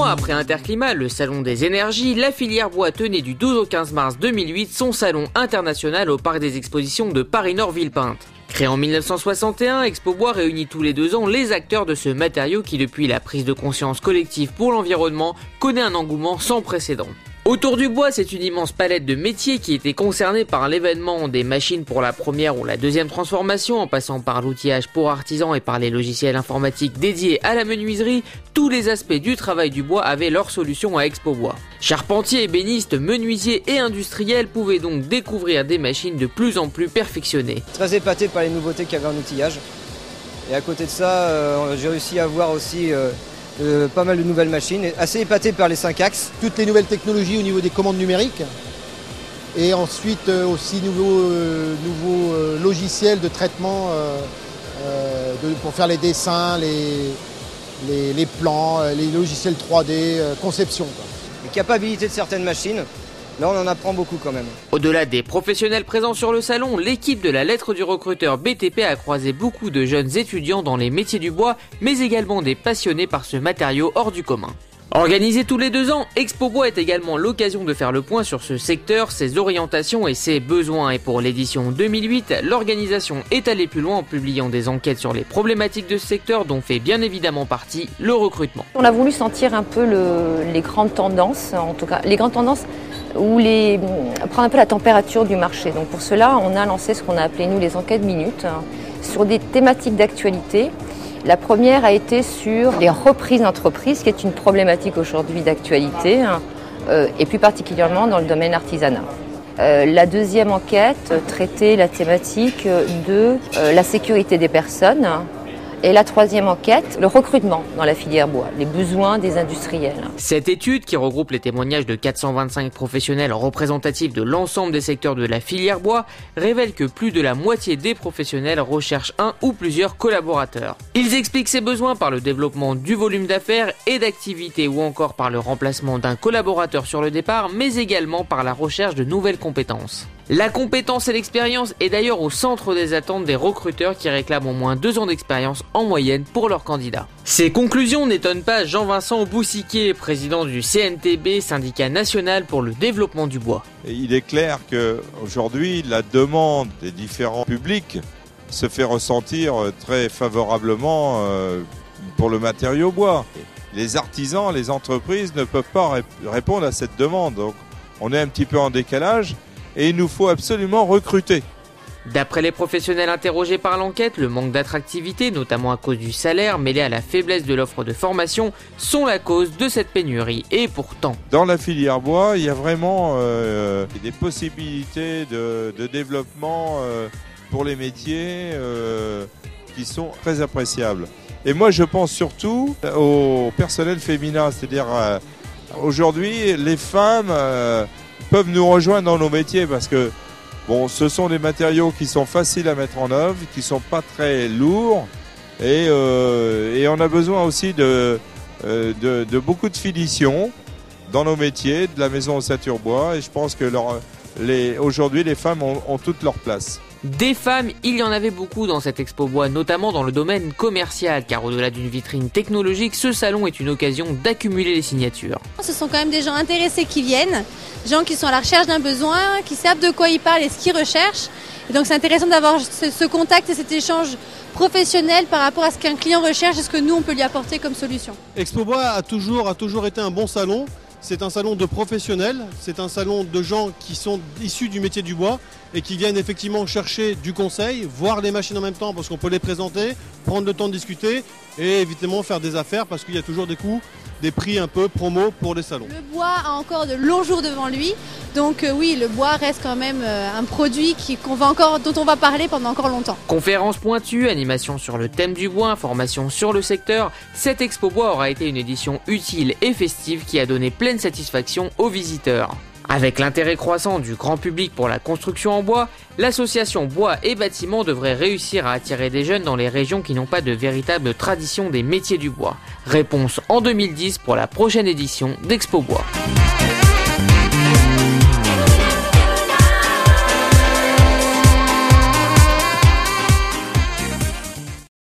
mois après Interclimat, le salon des énergies, la filière bois tenait du 12 au 15 mars 2008 son salon international au parc des expositions de Paris-Nord-Villepinte. Créé en 1961, Expo Bois réunit tous les 2 ans les acteurs de ce matériau qui, depuis la prise de conscience collective pour l'environnement, connaît un engouement sans précédent. Autour du bois, c'est une immense palette de métiers qui était concernée par l'événement, des machines pour la première ou la deuxième transformation, en passant par l'outillage pour artisans et par les logiciels informatiques dédiés à la menuiserie. Tous les aspects du travail du bois avaient leur solution à Expo Bois. Charpentiers, ébénistes, menuisiers et industriels pouvaient donc découvrir des machines de plus en plus perfectionnées. Très épaté par les nouveautés qu'il y avait en outillage. Et à côté de ça, j'ai réussi à voir aussi pas mal de nouvelles machines, assez épaté par les 5 axes. Toutes les nouvelles technologies au niveau des commandes numériques et ensuite aussi nouveaux logiciels de traitement pour faire les dessins, les plans, les logiciels 3D, conception. Les capacités de certaines machines, là on en apprend beaucoup quand même. Au-delà des professionnels présents sur le salon, l'équipe de la lettre du recruteur BTP a croisé beaucoup de jeunes étudiants dans les métiers du bois, mais également des passionnés par ce matériau hors du commun. Organisé tous les 2 ans, Expo Bois est également l'occasion de faire le point sur ce secteur, ses orientations et ses besoins. Et pour l'édition 2008, l'organisation est allée plus loin en publiant des enquêtes sur les problématiques de ce secteur dont fait bien évidemment partie le recrutement. On a voulu sentir un peu les grandes tendances, en tout cas les grandes tendances ou prendre un peu la température du marché. Donc pour cela, on a lancé ce qu'on a appelé nous les enquêtes minutes sur des thématiques d'actualité. La première a été sur les reprises d'entreprises, qui est une problématique aujourd'hui d'actualité, et plus particulièrement dans le domaine artisanat. La deuxième enquête traitait la thématique de la sécurité des personnes. Et la troisième enquête, le recrutement dans la filière bois, les besoins des industriels. Cette étude, qui regroupe les témoignages de 425 professionnels représentatifs de l'ensemble des secteurs de la filière bois, révèle que plus de la moitié des professionnels recherchent un ou plusieurs collaborateurs. Ils expliquent ces besoins par le développement du volume d'affaires et d'activités ou encore par le remplacement d'un collaborateur sur le départ, mais également par la recherche de nouvelles compétences. La compétence et l'expérience est d'ailleurs au centre des attentes des recruteurs qui réclament au moins 2 ans d'expérience en moyenne pour leurs candidats. Ces conclusions n'étonnent pas Jean-Vincent Boussiquet, président du CNTB, syndicat national pour le développement du bois. Il est clair qu'aujourd'hui, la demande des différents publics se fait ressentir très favorablement pour le matériau bois. Les artisans, les entreprises ne peuvent pas répondre à cette demande. Donc, on est un petit peu en décalage. Et il nous faut absolument recruter. D'après les professionnels interrogés par l'enquête, le manque d'attractivité, notamment à cause du salaire, mêlé à la faiblesse de l'offre de formation, sont la cause de cette pénurie. Et pourtant, dans la filière bois, il y a vraiment des possibilités de développement pour les métiers qui sont très appréciables. Et moi, je pense surtout au personnel féminin, c'est-à-dire aujourd'hui, les femmes peuvent nous rejoindre dans nos métiers parce que bon, ce sont des matériaux qui sont faciles à mettre en œuvre, qui sont pas très lourds et on a besoin aussi de beaucoup de finition dans nos métiers, de la maison ossature bois, et je pense que aujourd'hui les femmes ont toute leur place. Des femmes, il y en avait beaucoup dans cette Expo Bois, notamment dans le domaine commercial, car au-delà d'une vitrine technologique, ce salon est une occasion d'accumuler les signatures. Ce sont quand même des gens intéressés qui viennent, des gens qui sont à la recherche d'un besoin, qui savent de quoi ils parlent et ce qu'ils recherchent. Et donc c'est intéressant d'avoir ce contact et cet échange professionnel par rapport à ce qu'un client recherche et ce que nous on peut lui apporter comme solution. Expo Bois a toujours été un bon salon. C'est un salon de professionnels, c'est un salon de gens qui sont issus du métier du bois et qui viennent effectivement chercher du conseil, voir les machines en même temps parce qu'on peut les présenter, prendre le temps de discuter et évidemment faire des affaires parce qu'il y a toujours des coûts, des prix un peu promo pour les salons. Le bois a encore de longs jours devant lui, donc oui, le bois reste quand même un produit dont on va parler pendant encore longtemps. Conférences pointues, animations sur le thème du bois, informations sur le secteur, cette Expo Bois aura été une édition utile et festive qui a donné pleine satisfaction aux visiteurs. Avec l'intérêt croissant du grand public pour la construction en bois, l'association Bois et Bâtiments devrait réussir à attirer des jeunes dans les régions qui n'ont pas de véritable tradition des métiers du bois. Réponse en 2010 pour la prochaine édition d'Expo Bois.